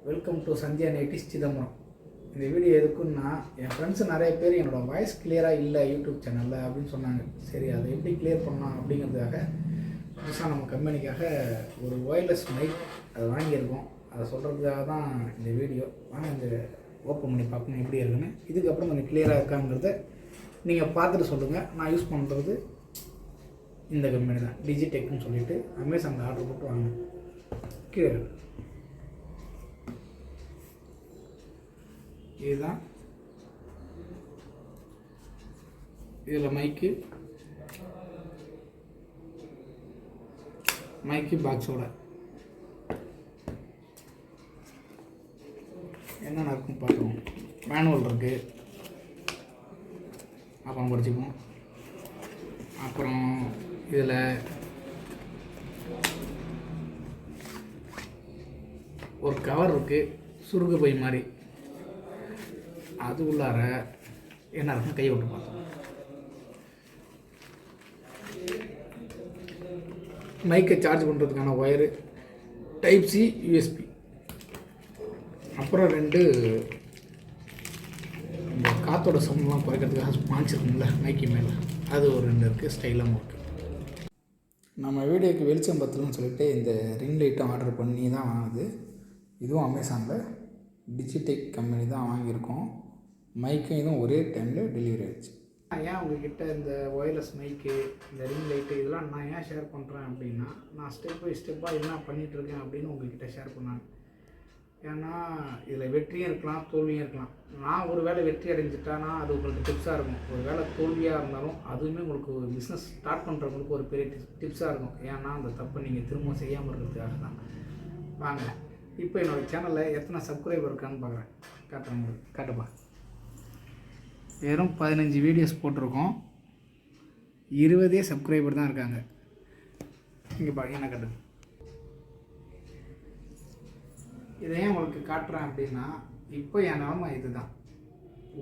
Welcome to Sandhya nighties Chidambaram. இந்த video எதுக்குன்னா, என் friends நிறைய பேர் என்னோடய வாய்ஸ் கிளியராக இல்லை யூடியூப் சேனலில் அப்படின்னு சொன்னாங்க. சரி, அதை எப்படி கிளியர் பண்ணலாம் அப்படிங்கிறதுக்காக புதுசாக நம்ம கம்பெனிக்காக ஒரு ஒயர்லெஸ் மைக் அதை வாங்கியிருக்கோம். அதை சொல்கிறதுக்காக தான் இந்த வீடியோ. வாங்க இந்த ஓப்பன் பண்ணி பார்க்கணும் எப்படி இருக்குன்னு. இதுக்கப்புறம் கொஞ்சம் கிளியராக இருக்காங்கிறத நீங்கள் பார்த்துட்டு சொல்லுங்கள். நான் யூஸ் பண்ணுறது இந்த கம்பெனி தான், டிஜிடெக்னு சொல்லிவிட்டு அமேசானில் ஆர்டர் போட்டு வாங்க. கீழே இதுதான், இதில் மைக்கு பாக்ஸோட என்னென்ன இருக்கும் பார்த்துருவோம். மேனுவல் இருக்குது, அப்புறம் படிச்சுக்குவோம். அப்புறம் இதில் ஒரு கவர் இருக்குது, சுருகு பை மாதிரி. அது உள்ளார என்ன இருக்கும் கை விட்டு பார்த்தோம். மைக்கை சார்ஜ் பண்ணுறதுக்கான ஒயரு, டைப் சி, யூஎஸ்பி. அப்புறம் 2 இந்த காற்றோட சவுண்ட்லாம் குறைக்கிறதுக்காக ஸ்பான்ஸ் இருக்குங்கள மைக்கி மேலே, அது ஒரு 2 இருக்குது, ஸ்டைலாகவும் இருக்குது. நம்ம வீடியோக்கு வெளிச்சம் பத்தலன்னு சொல்லிட்டு இந்த ரிங் லைட்டும் ஆர்டர் பண்ணி தான் வாங்குது. இதுவும் அமேசானில் டிஜிடெக் கம்பெனி தான் வாங்கியிருக்கோம். மைக்கும் இதுவும் ஒரே டைமில் டெலிவரி ஆகிடுச்சு. ஏன் உங்ககிட்ட இந்த ஒயர்லெஸ் மைக்கு, இந்த ரிங் லைட்டு இதெல்லாம் நான் ஏன் ஷேர் பண்ணுறேன் அப்படின்னா, நான் ஸ்டெப் பை ஸ்டெப்பாக என்ன பண்ணிகிட்ருக்கேன் அப்படின்னு உங்கள்கிட்ட ஷேர் பண்ணேன். ஏன்னா இதில் வெற்றியும் இருக்கலாம், தோல்வியும் இருக்கலாம். நான் ஒரு வேளை வெற்றி அடைஞ்சிட்டானா அது உங்களுக்கு டிப்ஸாக இருக்கும். ஒரு வேளை தோல்வியாக இருந்தாலும் அதுவுமே உங்களுக்கு ஒரு பிஸ்னஸ் ஸ்டார்ட் பண்ணுறவங்களுக்கு ஒரு பெரிய டிப்ஸாக இருக்கும். ஏன்னா அந்த தப்பை நீங்கள் திரும்ப செய்யாமல் இருக்கிறதுக்காக தான். வாங்க இப்போ என்னோடய சேனலில் எத்தனை சப்ஸ்கிரைபர் இருக்கான்னு பார்க்குறேன், காட்டுறேன். காட்டுப்பா. வெறும் 15 வீடியோஸ் போட்டிருக்கோம், 20 சப்ஸ்கிரைபர் தான் இருக்காங்க. இங்கே பாருங்க என்ன காட்டுது. இதையும் உங்களுக்கு காட்டுறேன் அப்படின்னா, இப்போ என் நிலமை இது தான்.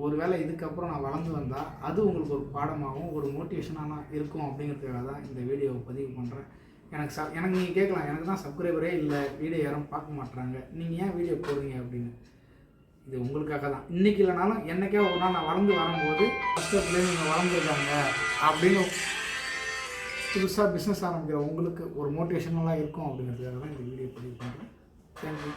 ஒரு வேளை இதுக்கப்புறம் நான் வளர்ந்து வந்தால் அது உங்களுக்கு ஒரு பாடமாகவும் ஒரு மோட்டிவேஷனாக இருக்கும் அப்படிங்கிறதுக்காக தான் இந்த வீடியோவை பதிவு பண்ணுறேன். எனக்கு நீங்கள் கேட்கலாம், எனக்கு தான் சப்ஸ்கிரைபரே இல்லை, வீடியோ யாரும் பார்க்க மாட்டுறாங்க, நீங்கள் ஏன் வீடியோ போடுறீங்க அப்படின்னு. இது உங்களுக்காக தான். இன்றைக்கி இல்லைனாலும் என்றைக்கே ஒரு நாள் நான் வளர்ந்து வரும்போது கஷ்டத்துலேயே நீங்கள் வளர்ந்துருக்காங்க அப்படின்னு புதுசாக பிஸ்னஸ் ஆரம்பிக்கிற உங்களுக்கு ஒரு மோட்டிவேஷனலாக இருக்கும் அப்படிங்கிறதுக்காக தான் இந்த வீடியோ பதிவு பண்ணுறேன். தேங்க்யூ.